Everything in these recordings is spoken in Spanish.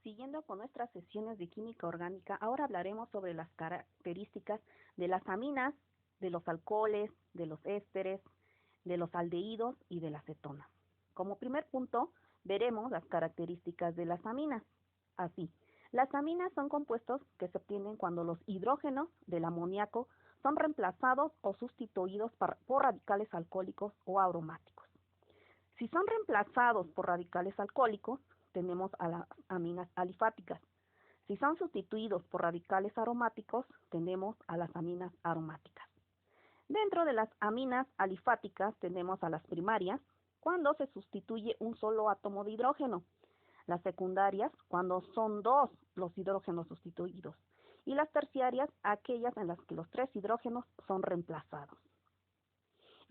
Siguiendo con nuestras sesiones de química orgánica, ahora hablaremos sobre las características de las aminas, de los alcoholes, de los ésteres, de los aldehídos y de las cetonas. Como primer punto, veremos las características de las aminas. Así, las aminas son compuestos que se obtienen cuando los hidrógenos del amoníaco son reemplazados o sustituidos por radicales alcohólicos o aromáticos. Si son reemplazados por radicales alcohólicos, tenemos a las aminas alifáticas. Si son sustituidos por radicales aromáticos, tenemos a las aminas aromáticas. Dentro de las aminas alifáticas tenemos a las primarias, cuando se sustituye un solo átomo de hidrógeno. Las secundarias, cuando son dos los hidrógenos sustituidos. Y las terciarias, aquellas en las que los tres hidrógenos son reemplazados.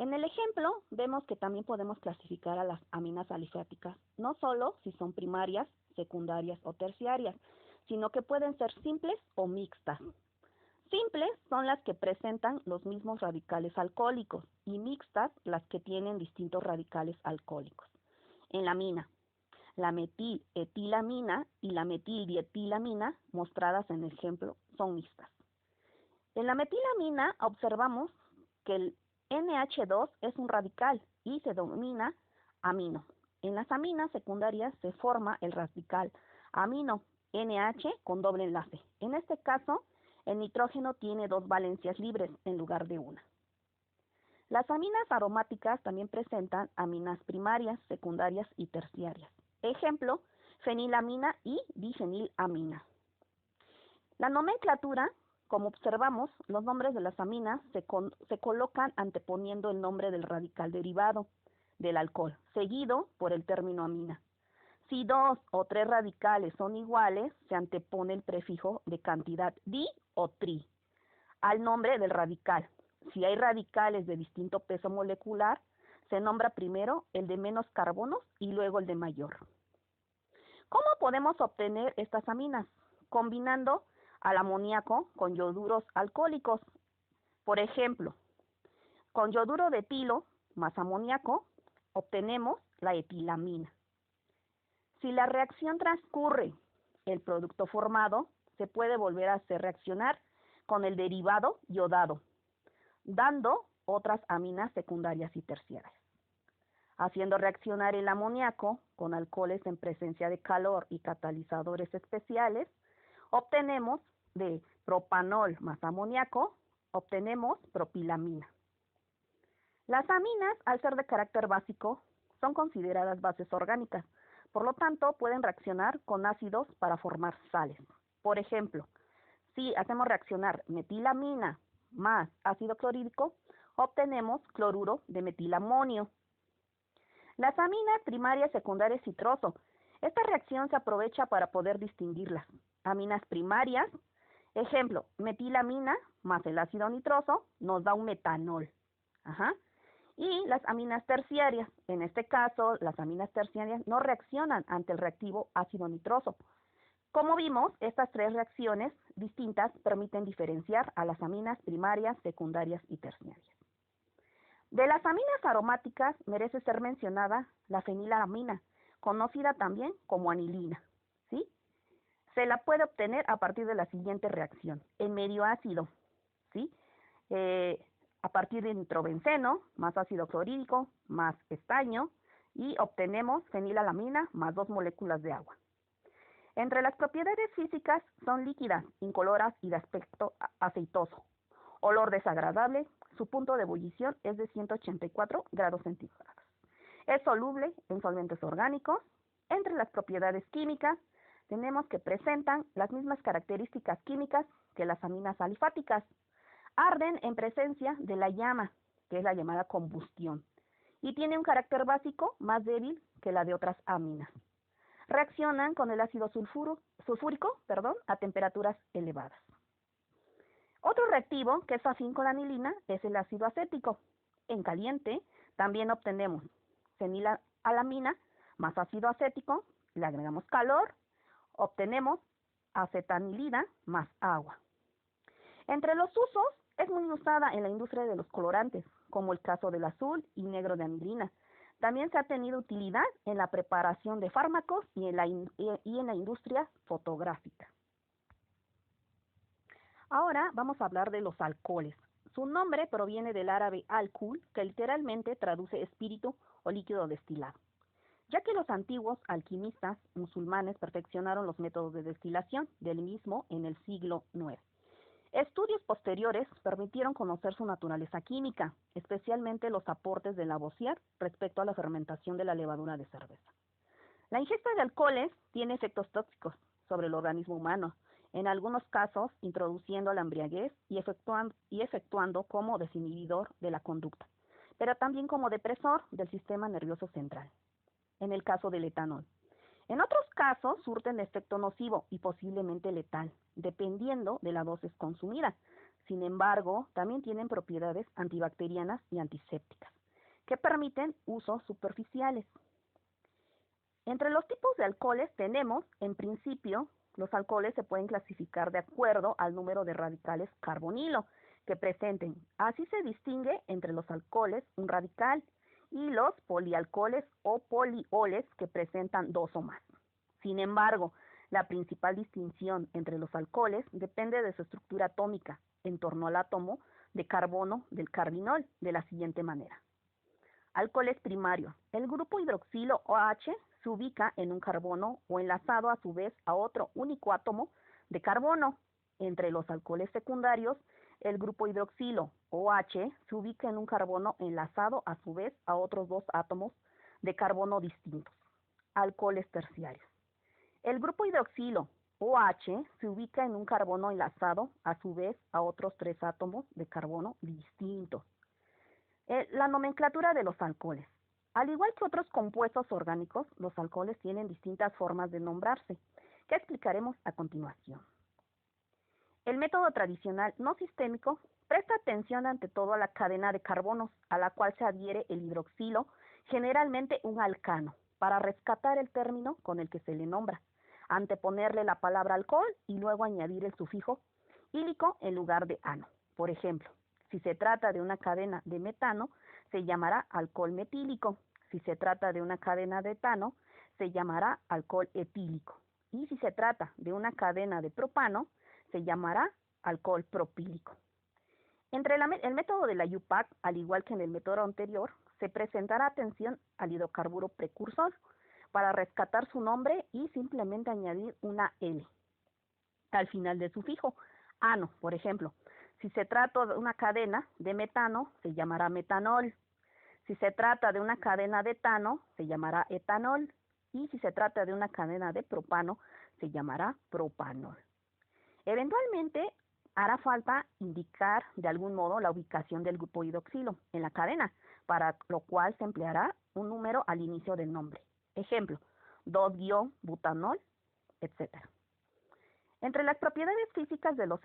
En el ejemplo, vemos que también podemos clasificar a las aminas alifáticas, no solo si son primarias, secundarias o terciarias, sino que pueden ser simples o mixtas. Simples son las que presentan los mismos radicales alcohólicos y mixtas las que tienen distintos radicales alcohólicos. En la amina, la metiletilamina y la metildieetilamina, mostradas en el ejemplo, son mixtas. En la metilamina observamos que el NH2 es un radical y se denomina amino. En las aminas secundarias se forma el radical amino NH con doble enlace. En este caso, el nitrógeno tiene dos valencias libres en lugar de una. Las aminas aromáticas también presentan aminas primarias, secundarias y terciarias. Ejemplo, fenilamina y difenilamina. La nomenclatura, como observamos, los nombres de las aminas se colocan anteponiendo el nombre del radical derivado del alcohol, seguido por el término amina. Si dos o tres radicales son iguales, se antepone el prefijo de cantidad di o tri al nombre del radical. Si hay radicales de distinto peso molecular, se nombra primero el de menos carbonos y luego el de mayor. ¿Cómo podemos obtener estas aminas? Combinando al amoníaco con ioduros alcohólicos. Por ejemplo, con yoduro de etilo más amoníaco, obtenemos la etilamina. Si la reacción transcurre, el producto formado se puede volver a hacer reaccionar con el derivado iodado, dando otras aminas secundarias y terciarias. Haciendo reaccionar el amoníaco con alcoholes en presencia de calor y catalizadores especiales, obtenemos de propanol más amoníaco, obtenemos propilamina. Las aminas, al ser de carácter básico, son consideradas bases orgánicas, por lo tanto pueden reaccionar con ácidos para formar sales. Por ejemplo, si hacemos reaccionar metilamina más ácido clorhídrico, obtenemos cloruro de metilamonio. Las aminas primarias, secundarias y trozo. Esta reacción se aprovecha para poder distinguirlas. Aminas primarias, ejemplo, metilamina más el ácido nitroso nos da un metanol. Y las aminas terciarias, en este caso, las aminas terciarias no reaccionan ante el reactivo ácido nitroso. Como vimos, estas tres reacciones distintas permiten diferenciar a las aminas primarias, secundarias y terciarias. De las aminas aromáticas merece ser mencionada la fenilamina, conocida también como anilina, ¿sí? Se la puede obtener a partir de la siguiente reacción: en medio ácido, ¿sí? A partir de nitrobenceno más ácido clorhídrico más estaño, y obtenemos fenilalamina más dos moléculas de agua. Entre las propiedades físicas son líquidas, incoloras y de aspecto aceitoso. Olor desagradable, su punto de ebullición es de 184 grados centígrados. Es soluble en solventes orgánicos. Entre las propiedades químicas tenemos que presentan las mismas características químicas que las aminas alifáticas. Arden en presencia de la llama, que es la llamada combustión, y tiene un carácter básico más débil que la de otras aminas. Reaccionan con el ácido sulfúrico a temperaturas elevadas. Otro reactivo que es afín con la anilina es el ácido acético. En caliente también obtenemos fenilalamina más ácido acético, le agregamos calor, obtenemos acetanilina más agua. Entre los usos, es muy usada en la industria de los colorantes, como el caso del azul y negro de anilina. También se ha tenido utilidad en la preparación de fármacos y en la industria fotográfica. Ahora vamos a hablar de los alcoholes. Su nombre proviene del árabe alcohol, que literalmente traduce espíritu o líquido destilado, ya que los antiguos alquimistas musulmanes perfeccionaron los métodos de destilación del mismo en el siglo IX. Estudios posteriores permitieron conocer su naturaleza química, especialmente los aportes de Lavoisier respecto a la fermentación de la levadura de cerveza. La ingesta de alcoholes tiene efectos tóxicos sobre el organismo humano, en algunos casos introduciendo la embriaguez y efectuando como desinhibidor de la conducta, pero también como depresor del sistema nervioso central, en el caso del etanol. En otros casos surten efecto nocivo y posiblemente letal, dependiendo de la dosis consumida. Sin embargo, también tienen propiedades antibacterianas y antisépticas, que permiten usos superficiales. Entre los tipos de alcoholes tenemos, en principio, los alcoholes se pueden clasificar de acuerdo al número de radicales carbonilo que presenten. Así se distingue entre los alcoholes un radical y los polialcoholes o polioles que presentan 2 o más. Sin embargo, la principal distinción entre los alcoholes depende de su estructura atómica en torno al átomo de carbono del carbinol de la siguiente manera. Alcoholes primarios. El grupo hidroxilo OH se ubica en un carbono o enlazado a su vez a otro único átomo de carbono. Entre los alcoholes secundarios, el grupo hidroxilo OH se ubica en un carbono enlazado a su vez a otros 2 átomos de carbono distintos. Alcoholes terciarios. El grupo hidroxilo OH se ubica en un carbono enlazado a su vez a otros 3 átomos de carbono distintos. La nomenclatura de los alcoholes. Al igual que otros compuestos orgánicos, los alcoholes tienen distintas formas de nombrarse, que explicaremos a continuación. El método tradicional no sistémico presta atención ante todo a la cadena de carbonos, a la cual se adhiere el hidroxilo, generalmente un alcano, para rescatar el término con el que se le nombra, anteponerle la palabra alcohol y luego añadir el sufijo ílico en lugar de ano. Por ejemplo, si se trata de una cadena de metano, se llamará alcohol metílico. Si se trata de una cadena de etano, se llamará alcohol etílico. Y si se trata de una cadena de propano, se llamará alcohol propílico. Entre el método de la UPAC, al igual que en el método anterior, se presentará atención al hidrocarburo precursor para rescatar su nombre y simplemente añadir una L al final del sufijo. Ano, por ejemplo. Si se trata de una cadena de metano, se llamará metanol. Si se trata de una cadena de etano, se llamará etanol. Y si se trata de una cadena de propano, se llamará propanol. Eventualmente, hará falta indicar de algún modo la ubicación del grupo hidroxilo en la cadena, para lo cual se empleará un número al inicio del nombre. Ejemplo, 2-butanol, etc. Entre las propiedades físicas de los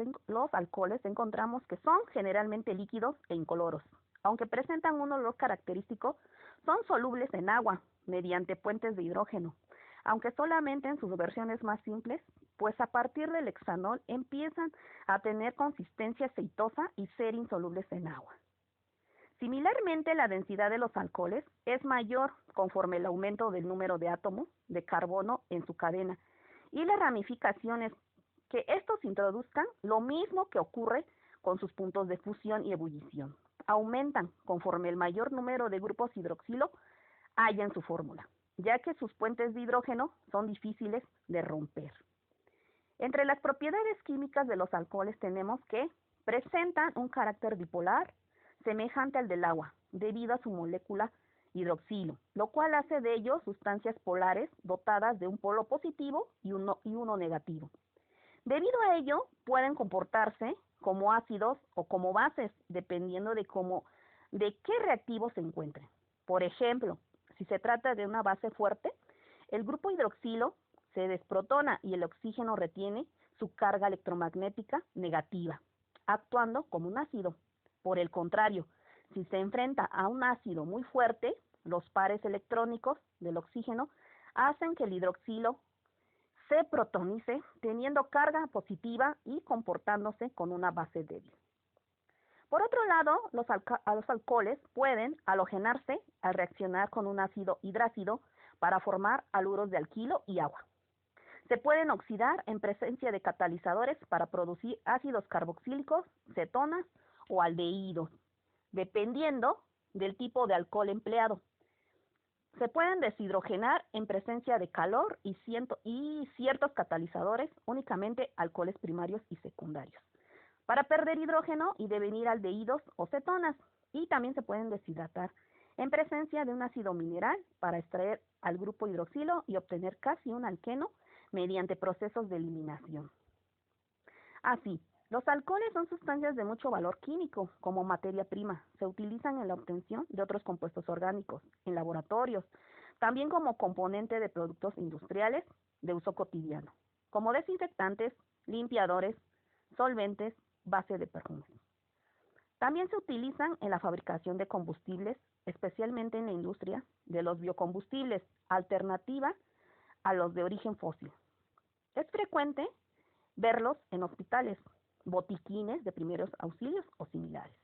alcoholes encontramos que son generalmente líquidos e incoloros. Aunque presentan un olor característico, son solubles en agua mediante puentes de hidrógeno, aunque solamente en sus versiones más simples, pues a partir del hexanol empiezan a tener consistencia aceitosa y ser insolubles en agua. Similarmente, la densidad de los alcoholes es mayor conforme el aumento del número de átomos de carbono en su cadena y las ramificaciones que estos introduzcan, lo mismo que ocurre con sus puntos de fusión y ebullición. Aumentan conforme el mayor número de grupos hidroxilo haya en su fórmula, ya que sus puentes de hidrógeno son difíciles de romper. Entre las propiedades químicas de los alcoholes tenemos que presentan un carácter dipolar semejante al del agua, debido a su molécula hidroxilo, lo cual hace de ellos sustancias polares dotadas de un polo positivo y uno negativo. Debido a ello, pueden comportarse como ácidos o como bases, dependiendo de qué reactivo se encuentren. Por ejemplo, si se trata de una base fuerte, el grupo hidroxilo se desprotona y el oxígeno retiene su carga electromagnética negativa, actuando como un ácido. Por el contrario, si se enfrenta a un ácido muy fuerte, los pares electrónicos del oxígeno hacen que el hidroxilo se protonice, teniendo carga positiva y comportándose con una base débil. Por otro lado, los alcoholes pueden halogenarse al reaccionar con un ácido hidrácido para formar haluros de alquilo y agua. Se pueden oxidar en presencia de catalizadores para producir ácidos carboxílicos, cetonas o aldehídos, dependiendo del tipo de alcohol empleado. Se pueden deshidrogenar en presencia de calor y ciertos catalizadores, únicamente alcoholes primarios y secundarios, para perder hidrógeno y devenir aldehídos o cetonas, y también se pueden deshidratar en presencia de un ácido mineral para extraer al grupo hidroxilo y obtener casi un alqueno mediante procesos de eliminación. Así, los alcoholes son sustancias de mucho valor químico como materia prima. Se utilizan en la obtención de otros compuestos orgánicos, en laboratorios, también como componente de productos industriales de uso cotidiano, como desinfectantes, limpiadores, solventes, base de perfumes. También se utilizan en la fabricación de combustibles, especialmente en la industria de los biocombustibles, alternativa a los de origen fósil. Es frecuente verlos en hospitales, botiquines de primeros auxilios o similares.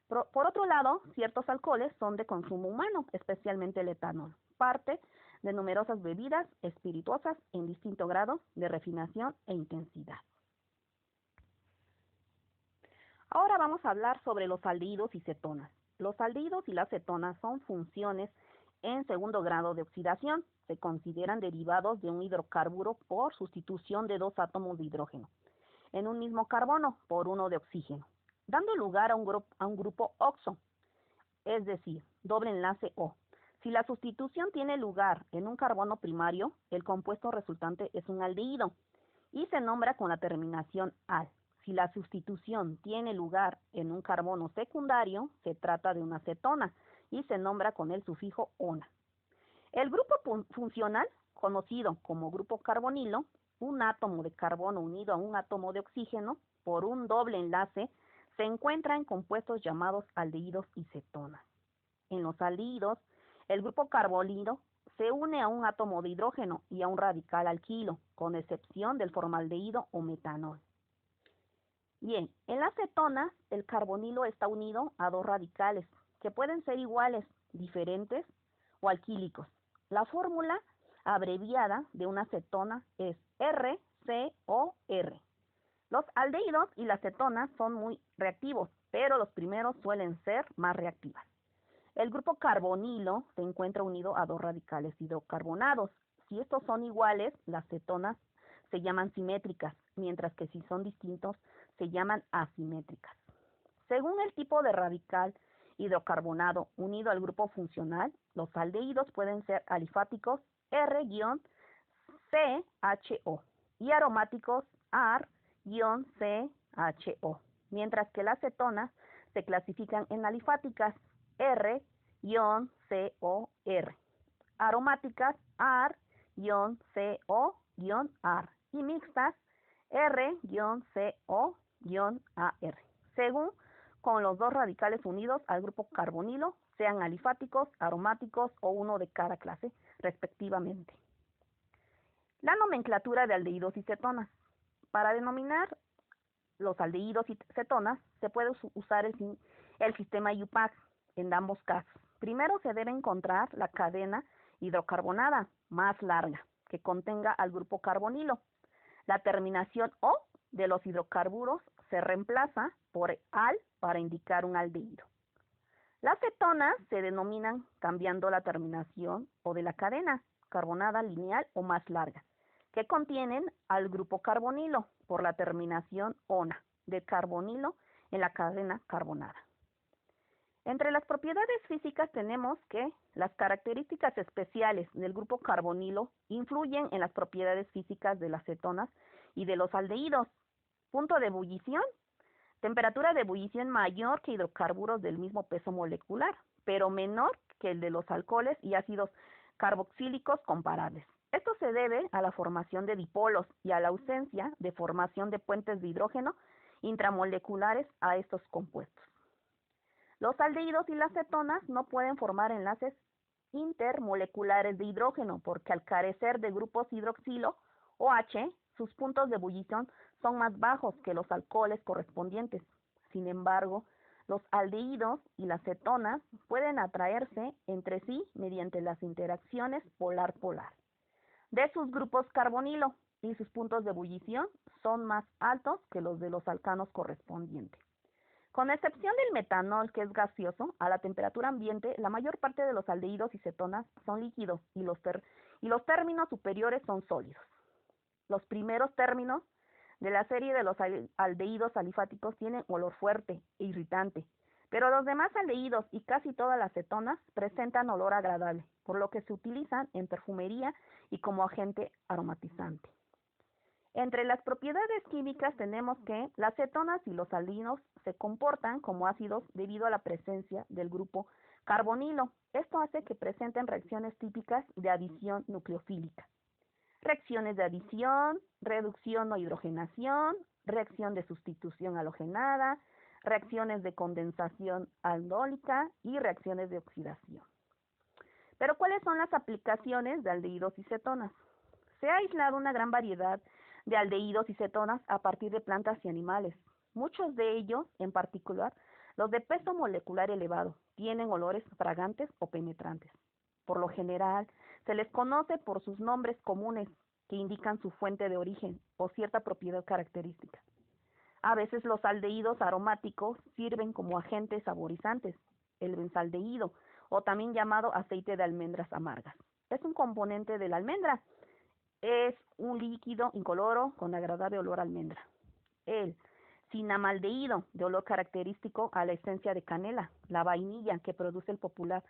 Por otro lado, ciertos alcoholes son de consumo humano, especialmente el etanol, parte de numerosas bebidas espirituosas en distinto grado de refinación e intensidad. Ahora vamos a hablar sobre los aldehídos y cetonas. Los aldehídos y las cetonas son funciones en segundo grado de oxidación. Se consideran derivados de un hidrocarburo por sustitución de dos átomos de hidrógeno en un mismo carbono por uno de oxígeno, dando lugar a un grupo oxo, es decir, doble enlace O. Si la sustitución tiene lugar en un carbono primario, el compuesto resultante es un aldehído y se nombra con la terminación al. Si la sustitución tiene lugar en un carbono secundario, se trata de una cetona y se nombra con el sufijo ona. El grupo funcional, conocido como grupo carbonilo, un átomo de carbono unido a un átomo de oxígeno por un doble enlace, se encuentra en compuestos llamados aldehídos y cetonas. En los aldehídos, el grupo carbonilo se une a un átomo de hidrógeno y a un radical alquilo, con excepción del formaldehído o metanol. Bien, en las cetonas, el carbonilo está unido a dos radicales, que pueden ser iguales, diferentes o alquílicos. La fórmula abreviada de una cetona es RCOR. Los aldehídos y las cetonas son muy reactivos, pero los primeros suelen ser más reactivas. El grupo carbonilo se encuentra unido a dos radicales hidrocarbonados. Si estos son iguales, las cetonas se llaman simétricas, mientras que si son distintos, se llaman asimétricas. Según el tipo de radical hidrocarbonado unido al grupo funcional, los aldehídos pueden ser alifáticos R-CHO y aromáticos AR-CHO, mientras que las cetonas se clasifican en alifáticas R-COR, aromáticas AR-CO-AR y mixtas R-CO-AR, según con los dos radicales unidos al grupo carbonilo, sean alifáticos, aromáticos o uno de cada clase, respectivamente. La nomenclatura de aldehídos y cetonas. Para denominar los aldehídos y cetonas, se puede usar el sistema IUPAC en ambos casos. Primero se debe encontrar la cadena hidrocarbonada más larga, que contenga al grupo carbonilo. La terminación O de los hidrocarburos se reemplaza por al para indicar un aldehído. Las cetonas se denominan cambiando la terminación O de la cadena carbonada lineal o más larga, que contienen al grupo carbonilo por la terminación ona del carbonilo en la cadena carbonada. Entre las propiedades físicas tenemos que las características especiales del grupo carbonilo influyen en las propiedades físicas de las cetonas y de los aldehídos. Punto de ebullición, temperatura de ebullición mayor que hidrocarburos del mismo peso molecular, pero menor que el de los alcoholes y ácidos carboxílicos comparables. Esto se debe a la formación de dipolos y a la ausencia de formación de puentes de hidrógeno intramoleculares a estos compuestos. Los aldehídos y las cetonas no pueden formar enlaces intermoleculares de hidrógeno porque al carecer de grupos hidroxilo o H, sus puntos de ebullición son más bajos que los alcoholes correspondientes. Sin embargo, Los aldehídos y las cetonas pueden atraerse entre sí mediante las interacciones polar-polar de sus grupos carbonilo y sus puntos de ebullición son más altos que los de los alcanos correspondientes. Con excepción del metanol, que es gaseoso, a la temperatura ambiente, la mayor parte de los aldehídos y cetonas son líquidos y los términos superiores son sólidos. Los primeros términos de la serie de los aldehídos alifáticos tienen olor fuerte e irritante, pero los demás aldehídos y casi todas las cetonas presentan olor agradable, por lo que se utilizan en perfumería y como agente aromatizante. Entre las propiedades químicas tenemos que las cetonas y los aldehídos se comportan como ácidos debido a la presencia del grupo carbonilo. Esto hace que presenten reacciones típicas de adición nucleofílica. Reacciones de adición, reducción o hidrogenación, reacción de sustitución halogenada, reacciones de condensación aldólica y reacciones de oxidación. Pero ¿cuáles son las aplicaciones de aldehídos y cetonas? Se ha aislado una gran variedad de aldehídos y cetonas a partir de plantas y animales. Muchos de ellos, en particular, los de peso molecular elevado, tienen olores fragantes o penetrantes. Por lo general, se les conoce por sus nombres comunes que indican su fuente de origen o cierta propiedad característica. A veces los aldehídos aromáticos sirven como agentes saborizantes. El benzaldehído, o también llamado aceite de almendras amargas, es un componente de la almendra. Es un líquido incoloro con agradable olor a almendra. El cinamaldehído, de olor característico a la esencia de canela, la vainilla, que produce el popular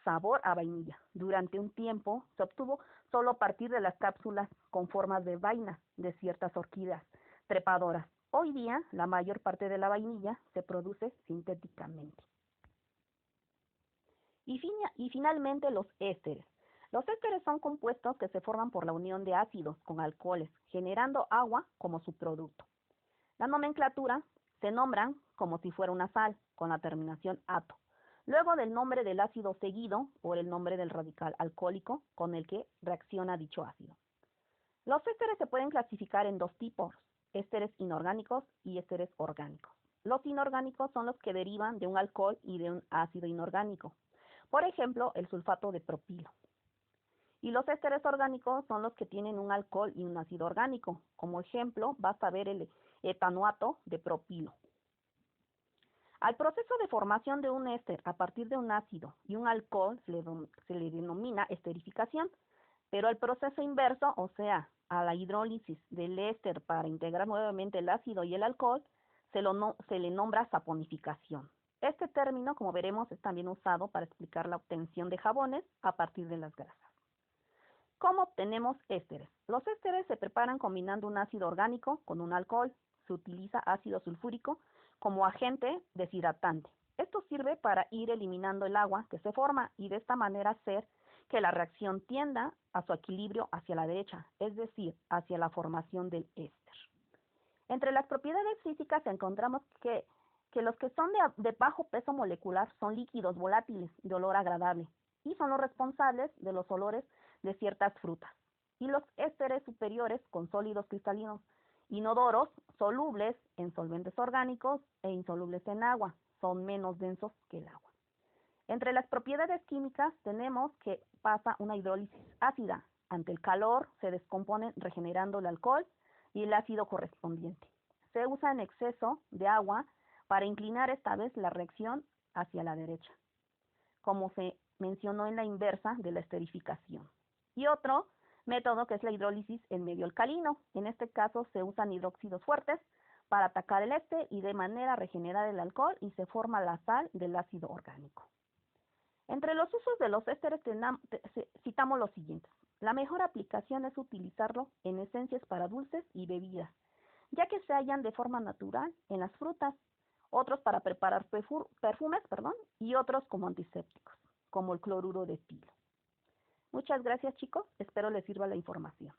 sabor a vainilla. Durante un tiempo se obtuvo solo a partir de las cápsulas con formas de vaina de ciertas orquídeas trepadoras. Hoy día, la mayor parte de la vainilla se produce sintéticamente. Y finalmente, los ésteres. Los ésteres son compuestos que se forman por la unión de ácidos con alcoholes, generando agua como subproducto. La nomenclatura se nombran como si fuera una sal, con la terminación ato, luego del nombre del ácido seguido por el nombre del radical alcohólico con el que reacciona dicho ácido. Los ésteres se pueden clasificar en dos tipos, ésteres inorgánicos y ésteres orgánicos. Los inorgánicos son los que derivan de un alcohol y de un ácido inorgánico, por ejemplo, el sulfato de propilo. Y los ésteres orgánicos son los que tienen un alcohol y un ácido orgánico. Como ejemplo, basta ver el etanoato de propilo. Al proceso de formación de un éster a partir de un ácido y un alcohol se le denomina esterificación, pero al proceso inverso, o sea, a la hidrólisis del éster para integrar nuevamente el ácido y el alcohol, se le nombra saponificación. Este término, como veremos, es también usado para explicar la obtención de jabones a partir de las grasas. ¿Cómo obtenemos ésteres? Los ésteres se preparan combinando un ácido orgánico con un alcohol. Se utiliza ácido sulfúrico como agente deshidratante. Esto sirve para ir eliminando el agua que se forma y de esta manera hacer que la reacción tienda a su equilibrio hacia la derecha, es decir, hacia la formación del éster. Entre las propiedades físicas encontramos que los que son de bajo peso molecular son líquidos volátiles de olor agradable y son los responsables de los olores de ciertas frutas. Y los ésteres superiores con sólidos cristalinos inodoros, solubles en solventes orgánicos e insolubles en agua, son menos densos que el agua. Entre las propiedades químicas tenemos que pasa una hidrólisis ácida. Ante el calor se descomponen regenerando el alcohol y el ácido correspondiente. Se usa en exceso de agua para inclinar esta vez la reacción hacia la derecha, como se mencionó en la inversa de la esterificación. Y otro método que es la hidrólisis en medio alcalino. En este caso se usan hidróxidos fuertes para atacar el éster y de manera regenerar el alcohol y se forma la sal del ácido orgánico. Entre los usos de los ésteres citamos los siguientes. La mejor aplicación es utilizarlo en esencias para dulces y bebidas, ya que se hallan de forma natural en las frutas, otros para preparar perfumes, y otros como antisépticos, como el cloruro de etilo. Muchas gracias, chicos. Espero les sirva la información.